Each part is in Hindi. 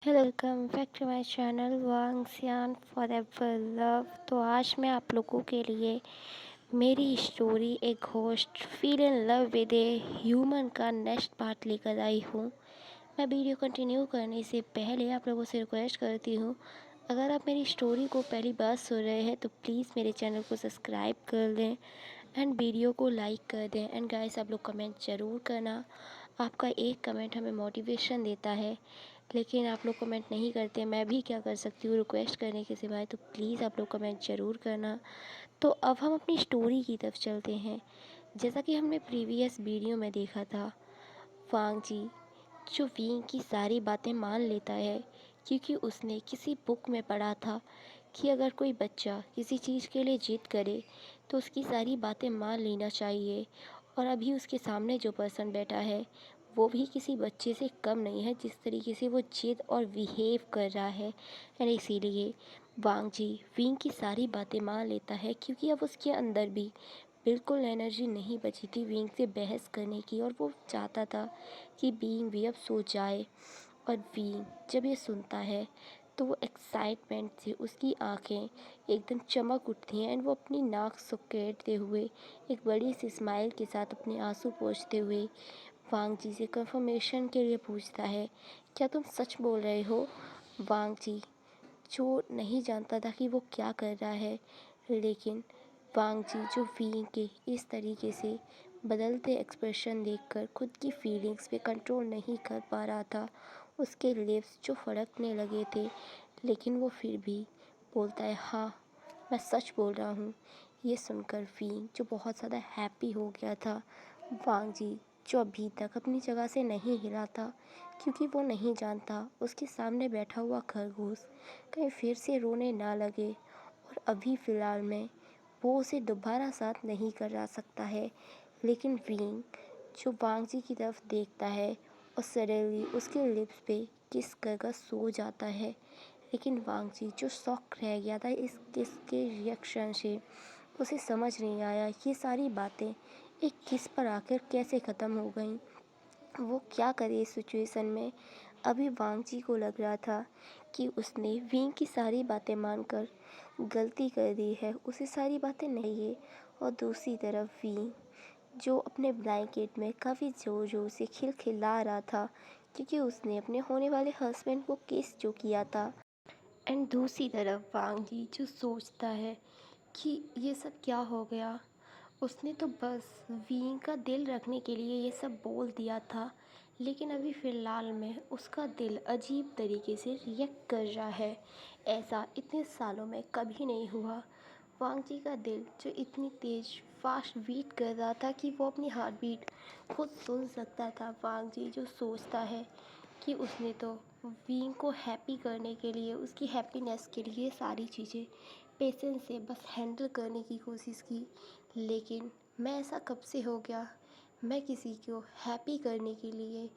Hello, welcome back to my channel वांगसियान फॉरएवर लव। तो आज मैं आप लोगों के लिए मेरी स्टोरी एक host feel in love with a human का नेक्स्ट पार्ट लेकर आई हूँ। मैं वीडियो कंटिन्यू करने से पहले आप लोगों से रिक्वेस्ट करती हूँ, अगर आप मेरी स्टोरी को पहली बार सुन रहे हैं तो प्लीज़ मेरे चैनल को सब्सक्राइब कर दें एंड वीडियो को लाइक कर दें। एंड गाइस, आप लोग कमेंट ज़रूर करना, आपका एक कमेंट हमें मोटिवेशन देता है। लेकिन आप लोग कमेंट नहीं करते, मैं भी क्या कर सकती हूँ रिक्वेस्ट करने के सिवाय। तो प्लीज़ आप लोग कमेंट ज़रूर करना। तो अब हम अपनी स्टोरी की तरफ चलते हैं। जैसा कि हमने प्रीवियस वीडियो में देखा था, वांग जी जो विंग की सारी बातें मान लेता है, क्योंकि उसने किसी बुक में पढ़ा था कि अगर कोई बच्चा किसी चीज़ के लिए जिद करे तो उसकी सारी बातें मान लेना चाहिए। और अभी उसके सामने जो पर्सन बैठा है वो भी किसी बच्चे से कम नहीं है, जिस तरीके से वो जिद और बिहेव कर रहा है। एंड इसीलिए वांग जी विंग की सारी बातें मान लेता है, क्योंकि अब उसके अंदर भी बिल्कुल एनर्जी नहीं बची थी विंग से बहस करने की। और वो चाहता था कि बीइंग भी अब सो जाए। और विंग जब ये सुनता है तो वो एक्साइटमेंट से उसकी आंखें एकदम चमक उठती हैं एंड वो अपनी नाक सुकेड़ते हुए एक बड़ी सी स्माइल के साथ अपने आंसू पोंछते हुए वांग जी से कंफर्मेशन के लिए पूछता है, क्या तुम सच बोल रहे हो? वांग जी जो नहीं जानता था कि वो क्या कर रहा है, लेकिन वांग जी जो विंग के इस तरीके से बदलते एक्सप्रेशन देखकर खुद की फीलिंग्स पे कंट्रोल नहीं कर पा रहा था। उसके लिप्स जो फड़कने लगे थे, लेकिन वो फिर भी बोलता है, हाँ मैं सच बोल रहा हूँ। ये सुनकर विंग जो बहुत ज़्यादा हैप्पी हो गया था, वांग जी जो अभी तक अपनी जगह से नहीं हिला था, क्योंकि वो नहीं जानता उसके सामने बैठा हुआ खरगोश कहीं फिर से रोने ना लगे। और अभी फ़िलहाल में वो उसे दोबारा साथ नहीं करा सकता है। लेकिन विंग जो वांग जी की तरफ देखता है और सडनली उसके लिप्स पे किस कर सो जाता है। लेकिन वांग जी जो शॉक रह गया था इस किस के रिएक्शन से, उसे समझ नहीं आया ये सारी बातें एक किस पर आकर कैसे ख़त्म हो गई। वो क्या करे इस सिचुएशन में। अभी वांग जी को लग रहा था कि उसने विंग की सारी बातें मानकर गलती कर दी है, उसे सारी बातें नहीं है। और दूसरी तरफ विंग जो अपने ब्लैंकेट में काफ़ी ज़ोर ज़ोर से खिलखिला रहा था, क्योंकि उसने अपने होने वाले हस्बैंड को किस जो किया था। एंड दूसरी तरफ वांग जी जो सोचता है कि ये सब क्या हो गया, उसने तो बस वी का दिल रखने के लिए ये सब बोल दिया था। लेकिन अभी फ़िलहाल में उसका दिल अजीब तरीके से रिएक्ट कर रहा है। ऐसा इतने सालों में कभी नहीं हुआ। वांग जी का दिल जो इतनी तेज़ फास्ट बीट कर रहा था कि वो अपनी हार्ट बीट खुद सुन सकता था। वांग जी जो सोचता है कि उसने तो वीन को हैप्पी करने के लिए, उसकी हैप्पीनेस के लिए सारी चीज़ें पेशेंस से बस हैंडल करने की कोशिश की। लेकिन मैं ऐसा कब से हो गया, मैं किसी को हैप्पी करने के लिए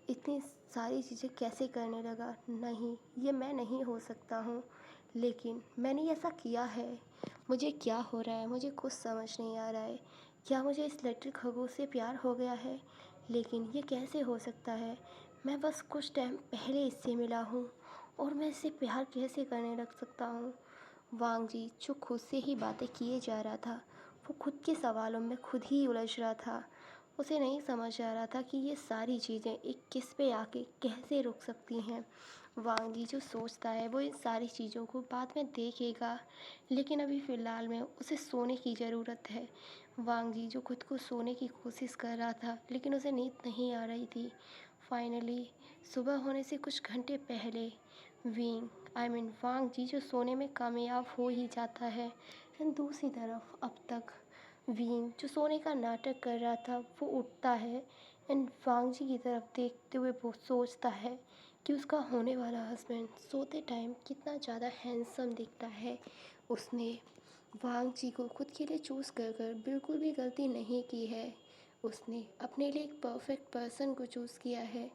इतनी सारी चीज़ें कैसे करने लगा? नहीं, ये मैं नहीं हो सकता हूँ। लेकिन मैंने ऐसा किया है। मुझे क्या हो रहा है मुझे कुछ समझ नहीं आ रहा है। क्या मुझे इस लिटिल खरगोश से प्यार हो गया है? लेकिन ये कैसे हो सकता है? मैं बस कुछ टाइम पहले इससे मिला हूँ और मैं इससे प्यार कैसे करने लग सकता हूँ? वांग जी जो खुद से ही बातें किए जा रहा था, वो खुद के सवालों में खुद ही उलझ रहा था। उसे नहीं समझ आ रहा था कि ये सारी चीज़ें एक किस पे आके कैसे रुक सकती हैं। वांग जी जो सोचता है वो इन सारी चीज़ों को बाद में देखेगा, लेकिन अभी फ़िलहाल में उसे सोने की ज़रूरत है। वांग जी जो खुद को सोने की कोशिश कर रहा था, लेकिन उसे नींद नहीं आ रही थी। फाइनली सुबह होने से कुछ घंटे पहले वांग जी जो सोने में कामयाब हो ही जाता है। एंड दूसरी तरफ अब तक वीन जो सोने का नाटक कर रहा था वो उठता है एंड वांग जी की तरफ देखते हुए वो सोचता है कि उसका होने वाला हस्बैंड सोते टाइम कितना ज़्यादा हैंडसम दिखता है। उसने वांग जी को खुद के लिए चूज़ कर कर बिल्कुल भी गलती नहीं की है। उसने अपने लिए एक परफेक्ट पर्सन को चूज़ किया है।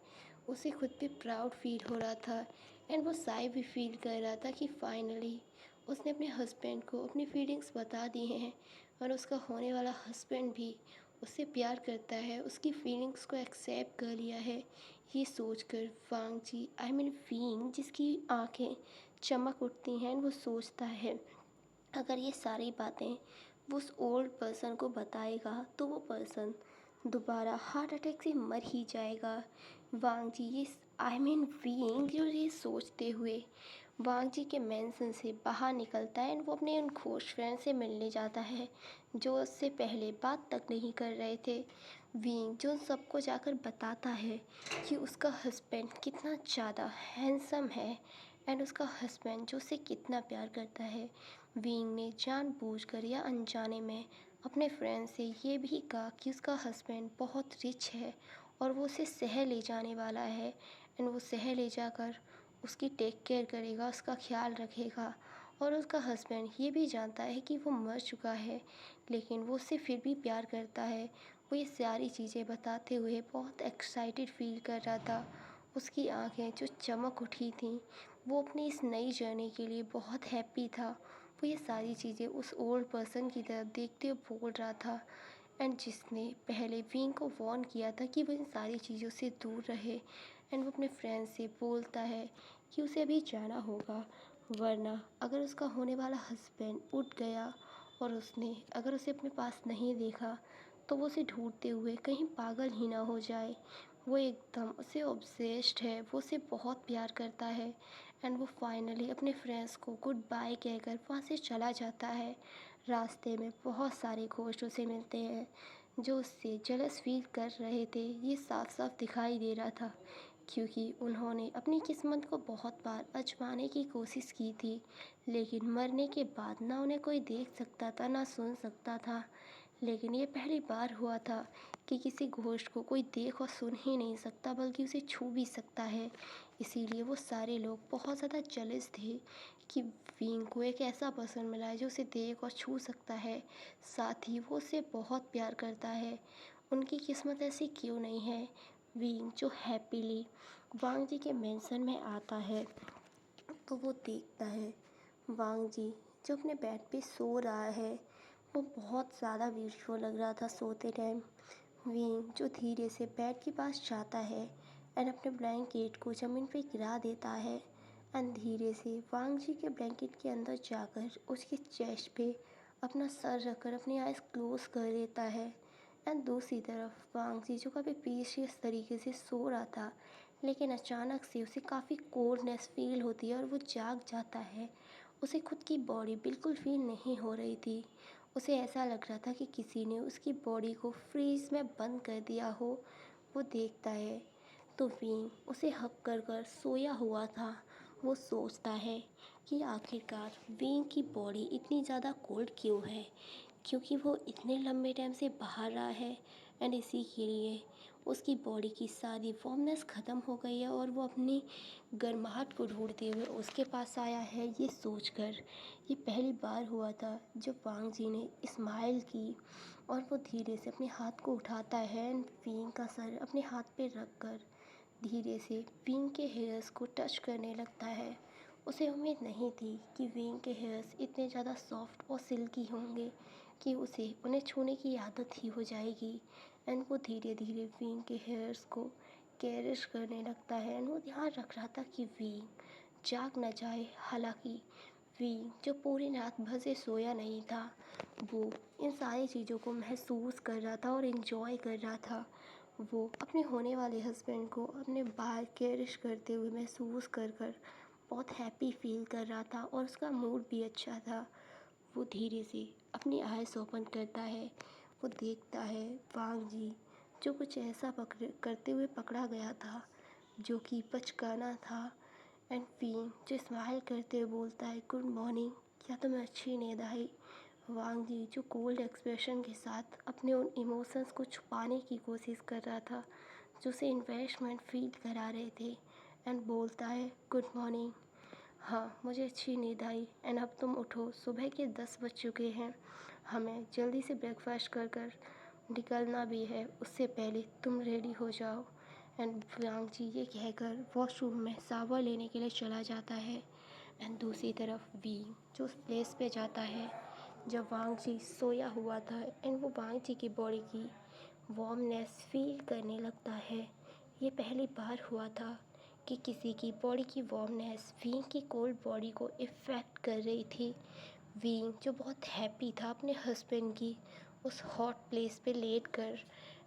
उसे खुद पे प्राउड फील हो रहा था एंड वो साई भी फील कर रहा था कि फाइनली उसने अपने हस्बैंड को अपनी फीलिंग्स बता दी हैं और उसका होने वाला हस्बैंड भी उससे प्यार करता है, उसकी फीलिंग्स को एक्सेप्ट कर लिया है। ये सोचकर वांग जी वीइंग जिसकी आंखें चमक उठती हैं, वो सोचता है अगर ये सारी बातें वो उस ओल्ड पर्सन को बताएगा तो वो पर्सन दोबारा हार्ट अटैक से मर ही जाएगा। वांग जी ये बीइंग जो ये सोचते हुए वांग जी के मेंशन से बाहर निकलता है, वो अपने उन क्लोज फ्रेंड से मिलने जाता है जो उससे पहले बात तक नहीं कर रहे थे। विंग जो उन सबको जाकर बताता है कि उसका हस्बैंड कितना ज़्यादा हैंडसम है एंड उसका हस्बैंड जो उसे कितना प्यार करता है। विंग ने जानबूझकर या अनजाने में अपने फ्रेंड से ये भी कहा कि उसका हस्बैंड बहुत रिच है और वो उसे शहर ले जाने वाला है एंड वो शहर ले जाकर उसकी टेक केयर करेगा, उसका ख्याल रखेगा। और उसका हस्बैंड ये भी जानता है कि वो मर चुका है, लेकिन वो उससे फिर भी प्यार करता है। वो ये सारी चीज़ें बताते हुए बहुत एक्साइटेड फील कर रहा था। उसकी आंखें जो चमक उठी थीं, वो अपनी इस नई जर्नी के लिए बहुत हैप्पी था। वो ये सारी चीज़ें उस ओल्ड पर्सन की तरफ देखते हुए बोल रहा था एंड जिसने पहले विंग को वार्न किया था कि वो इन सारी चीज़ों से दूर रहे। एंड वो अपने फ्रेंड से बोलता है कि उसे अभी जाना होगा, वरना अगर उसका होने वाला हस्बैंड उठ गया और उसने अगर उसे अपने पास नहीं देखा तो वो उसे ढूंढते हुए कहीं पागल ही ना हो जाए। वो एकदम उसे ऑब्सेस्ड है, वो उसे बहुत प्यार करता है एंड वो फाइनली अपने फ्रेंड्स को गुड बाय कहकर वहाँ से चला जाता है। रास्ते में बहुत सारे घोस्ट उसे मिलते हैं जो उससे जेलस फील कर रहे थे। ये साफ साफ दिखाई दे रहा था क्योंकि उन्होंने अपनी किस्मत को बहुत बार आजमाने की कोशिश की थी, लेकिन मरने के बाद ना उन्हें कोई देख सकता था ना सुन सकता था। लेकिन ये पहली बार हुआ था कि किसी घोस्ट को कोई देख और सुन ही नहीं सकता बल्कि उसे छू भी सकता है। इसीलिए वो सारे लोग बहुत ज़्यादा जेलस थे कि विंग को एक ऐसा पर्सन मिला है जो उसे देख और छू सकता है, साथ ही वो उसे बहुत प्यार करता है। उनकी किस्मत ऐसी क्यों नहीं है। विंग जो हैप्पीली वांग जी के मेंशन में आता है तो वो देखता है वांग जी जो अपने बेड पे सो रहा है। वो बहुत ज़्यादा ब्यूटीफुल लग रहा था सोते टाइम। विंग जो धीरे से बेड के पास जाता है एंड अपने ब्लैंकेट को ज़मीन पे गिरा देता है एंड धीरे से वांग जी के ब्लैंकेट के अंदर जाकर उसके चेस्ट पे अपना सर रखकर अपनी आइज़ क्लोज कर देता है। एंड दूसरी तरफ वांग जी जो काफ़ी पीसफुल तरीके से सो रहा था, लेकिन अचानक से उसे काफ़ी कोल्डनेस फील होती है और वो जाग जाता है। उसे खुद की बॉडी बिल्कुल फील नहीं हो रही थी। उसे ऐसा लग रहा था कि किसी ने उसकी बॉडी को फ्रीज में बंद कर दिया हो। वो देखता है तो विंग उसे हक कर कर सोया हुआ था। वो सोचता है कि आखिरकार विंग की बॉडी इतनी ज़्यादा कोल्ड क्यों है, क्योंकि वो इतने लंबे टाइम से बाहर रहा है एंड इसी के लिए उसकी बॉडी की सारी वार्मनेस ख़त्म हो गई है और वो अपनी गर्माहट को ढूंढते हुए उसके पास आया है। ये सोचकर ये पहली बार हुआ था जब वांग जी ने स्माइल की और वो धीरे से अपने हाथ को उठाता है एंड विंग का सर अपने हाथ पे रख कर धीरे से विंग के हेयर्स को टच करने लगता है। उसे उम्मीद नहीं थी कि विंग के हेयर्स इतने ज़्यादा सॉफ्ट और सिल्की होंगे कि उसे उन्हें छूने की आदत ही हो जाएगी। एंड वो धीरे धीरे विंग के हेयर्स को कैरिश करने लगता है एंड वो ध्यान रख रहा था कि विंग जाग न जाए। हालांकि विंग जो पूरी रात भर से सोया नहीं था, वो इन सारी चीज़ों को महसूस कर रहा था और इन्जॉय कर रहा था। वो अपने होने वाले हस्बैंड को अपने बाहर केयरिश करते हुए महसूस कर कर बहुत हैप्पी फील कर रहा था और उसका मूड भी अच्छा था। वो धीरे से अपनी आइज़ ओपन करता है। वो देखता है वांग जी जो कुछ ऐसा पकड़ करते हुए पकड़ा गया था जो कि बचकाना था। एंड विंग जो स्माइल करते हुए बोलता है गुड मॉर्निंग, क्या तुम्हें अच्छी नींद आई। वांग जी जो कोल्ड एक्सप्रेशन के साथ अपने उन इमोशंस को छुपाने की कोशिश कर रहा था जो उसे इन्वेस्टमेंट फील करा रहे थे एंड बोलता है गुड मॉर्निंग, हाँ मुझे अच्छी नींद आई एंड अब तुम उठो, सुबह के 10 बज चुके हैं, हमें जल्दी से ब्रेकफास्ट कर कर निकलना भी है, उससे पहले तुम रेडी हो जाओ। एंड वांग जी ये कहकर वॉशरूम में शावर लेने के लिए चला जाता है एंड दूसरी तरफ वी जो उस प्लेस पे जाता है जब वांग जी सोया हुआ था एंड वो वांग जी की बॉडी की वार्मनेस फील करने लगता है। ये पहली बार हुआ था कि किसी की बॉडी की वार्मनेस विंग की कोल्ड बॉडी को इफ़ेक्ट कर रही थी। विंग जो बहुत हैप्पी था अपने हस्बैंड की उस हॉट प्लेस पे लेट कर,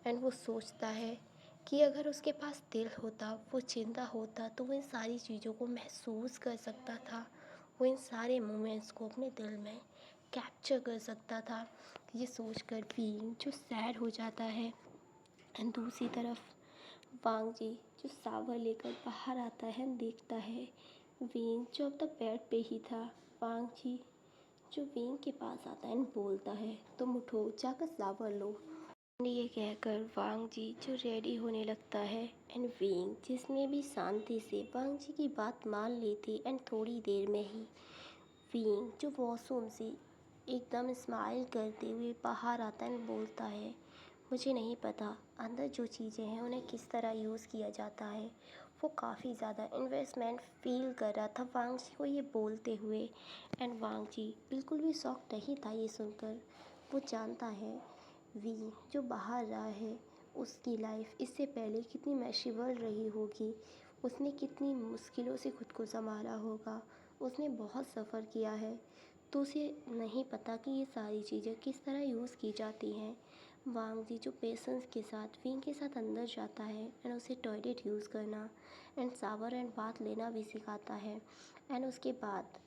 एंड वो सोचता है कि अगर उसके पास दिल होता, वो ज़िंदा होता, तो वो इन सारी चीज़ों को महसूस कर सकता था। वो इन सारे मोमेंट्स को अपने दिल में कैप्चर कर सकता था। ये सोचकर विंग जो सैड हो जाता है। एंड दूसरी तरफ वांग जी जो सावर लेकर बाहर आता है, देखता है वीन जो अब तक बेड पे ही था। वांग जी जो वीन के पास आता है एंड बोलता है, तुम उठो, जाकर सावर लो। एंड ये कहकर वांग जी जो रेडी होने लगता है। एंड वीन जिसने भी शांति से वांग जी की बात मान ली थी, एंड थोड़ी देर में ही वीन जो वॉशरूम से एकदम स्माइल करते हुए बाहर आता है, बोलता है, मुझे नहीं पता अंदर जो चीज़ें हैं उन्हें किस तरह यूज़ किया जाता है। वो काफ़ी ज़्यादा इन्वेस्टमेंट फील कर रहा था वांग जी को ये बोलते हुए। एंड वांग जी बिल्कुल भी शॉक नहीं था ये सुनकर। वो जानता है वी जो बाहर रहा है उसकी लाइफ इससे पहले कितनी मैशिबल रही होगी। उसने कितनी मुश्किलों से खुद को संभाला होगा। उसने बहुत सफ़र किया है, तो उसे नहीं पता कि ये सारी चीज़ें किस तरह यूज़ की जाती हैं। वांग जी जो पेशेंस के साथ विंग के साथ अंदर जाता है एंड उसे टॉयलेट यूज़ करना एंड शावर एंड बाथ लेना भी सिखाता है। एंड उसके बाद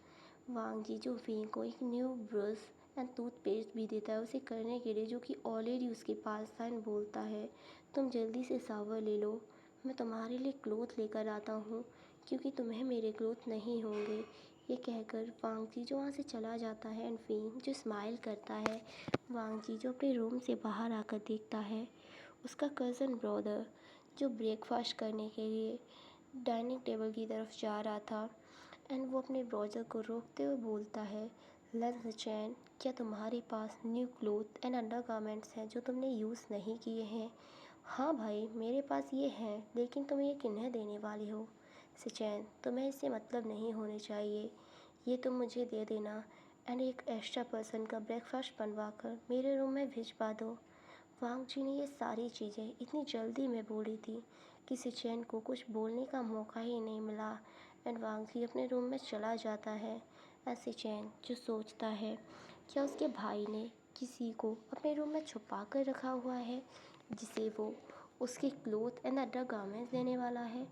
वांग जी जो विंग को एक न्यू ब्रश एंड टूथपेस्ट भी देता है उसे करने के लिए, जो कि ऑलरेडी उसके पास था। एंड बोलता है, तुम जल्दी से शावर ले लो, मैं तुम्हारे लिए क्लोथ लेकर आता हूँ, क्योंकि तुम्हें मेरे क्लोथ नहीं होंगे। ये कहकर वांग जी जो वहाँ से चला जाता है। एंड विंग जो स्माइल करता है। वांग जी जो अपने रूम से बाहर आकर देखता है उसका कज़न ब्रदर जो ब्रेकफास्ट करने के लिए डाइनिंग टेबल की तरफ जा रहा था। एंड वो अपने ब्रदर को रोकते हुए बोलता है, लंच चैन, क्या तुम्हारे पास new cloth and undergarments हैं जो तुमने यूज़ नहीं किए हैं? हाँ भाई, मेरे पास ये हैं, लेकिन तुम ये किन्हें देने वाले हो? सिचैन, तुम्हें इससे मतलब नहीं होने चाहिए, ये तुम मुझे दे देना एंड एक एक्स्ट्रा पर्सन का ब्रेकफास्ट बनवा कर मेरे रूम में भिजवा दो। वांग जी ने ये सारी चीज़ें इतनी जल्दी में बोली थी कि सिचैन को कुछ बोलने का मौका ही नहीं मिला। एंड वांग जी अपने रूम में चला जाता है। एंड सिचैन जो सोचता है, क्या उसके भाई ने किसी को अपने रूम में छुपा कर रखा हुआ है जिसे वो उसके क्लोथ एंड अदर गारमेंट्स देने वाला है।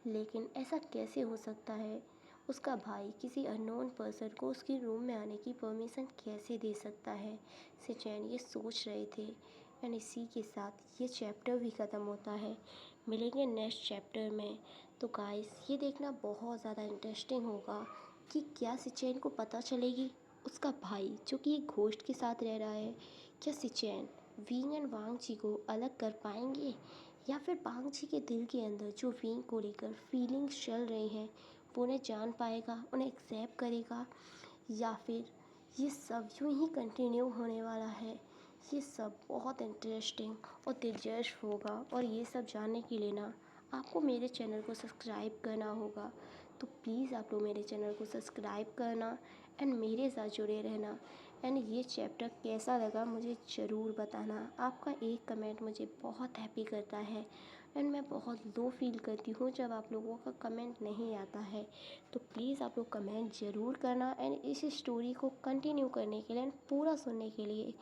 लेकिन ऐसा कैसे हो सकता है? उसका भाई किसी अननोन पर्सन को उसके रूम में आने की परमिशन कैसे दे सकता है? सिचैन ये सोच रहे थे। एंड इसी के साथ ये चैप्टर भी ख़त्म होता है। मिलेंगे नेक्स्ट चैप्टर में। तो गाइस ये देखना बहुत ज़्यादा इंटरेस्टिंग होगा कि क्या सिचैन को पता चलेगी उसका भाई जो कि एक घोस्ट के साथ रह रहा है, क्या सिचैन विंग एंड वांग जी को अलग कर पाएंगे, या फिर वांग जी के दिल के अंदर जो विंग को लेकर फीलिंग्स चल रही हैं वो उन्हें जान पाएगा, उन्हें एक्सेप्ट करेगा, या फिर ये सब यूं ही कंटिन्यू होने वाला है। ये सब बहुत इंटरेस्टिंग और दिलचस्प होगा, और ये सब जानने के लिए ना आपको मेरे चैनल को सब्सक्राइब करना होगा। तो प्लीज़ आप लोग मेरे चैनल को सब्सक्राइब करना एंड मेरे साथ जुड़े रहना। एंड ये चैप्टर कैसा लगा मुझे ज़रूर बताना। आपका एक कमेंट मुझे बहुत हैप्पी करता है। एंड मैं बहुत लो फील करती हूँ जब आप लोगों का कमेंट नहीं आता है। तो प्लीज़ आप लोग कमेंट ज़रूर करना एंड इस स्टोरी को कंटिन्यू करने के लिए एंड पूरा सुनने के लिए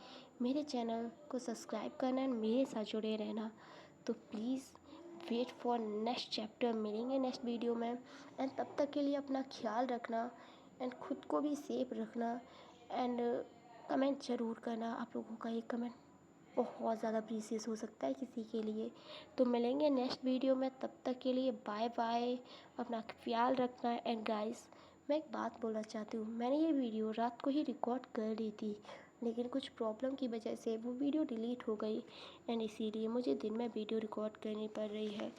मेरे चैनल को सब्सक्राइब करना एंड मेरे साथ जुड़े रहना। तो please wait for next chapter. मिलेंगे नेक्स्ट वीडियो में। एंड तब तक के लिए अपना ख्याल रखना एंड ख़ुद को भी सेफ रखना। एंड कमेंट ज़रूर करना। आप लोगों का एक कमेंट बहुत ज़्यादा प्रीसियस हो सकता है किसी के लिए। तो मिलेंगे नेक्स्ट वीडियो में, तब तक के लिए बाय बाय। अपना ख्याल रखना। एंड गाइस मैं एक बात बोलना चाहती हूँ, मैंने ये वीडियो रात को ही रिकॉर्ड कर ली थी, लेकिन कुछ प्रॉब्लम की वजह से वो वीडियो डिलीट हो गई। एंड इसीलिए मुझे दिन में वीडियो रिकॉर्ड करनी पड़ रही है।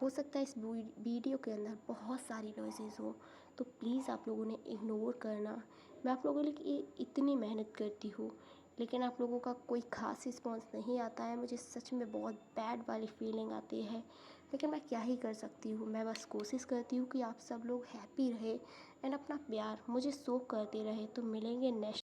हो सकता है इस वीडियो के अंदर बहुत सारी नॉइज़ेस हो, तो प्लीज़ आप लोगों ने इग्नोर करना। मैं आप लोगों के लिए इतनी मेहनत करती हूँ, लेकिन आप लोगों का कोई ख़ास रिस्पॉन्स नहीं आता है। मुझे सच में बहुत बैड वाली फीलिंग आती है, लेकिन मैं क्या ही कर सकती हूँ। मैं बस कोशिश करती हूँ कि आप सब लोग हैप्पी रहे एंड अपना प्यार मुझे शो करते रहे। तो मिलेंगे नेक्स्ट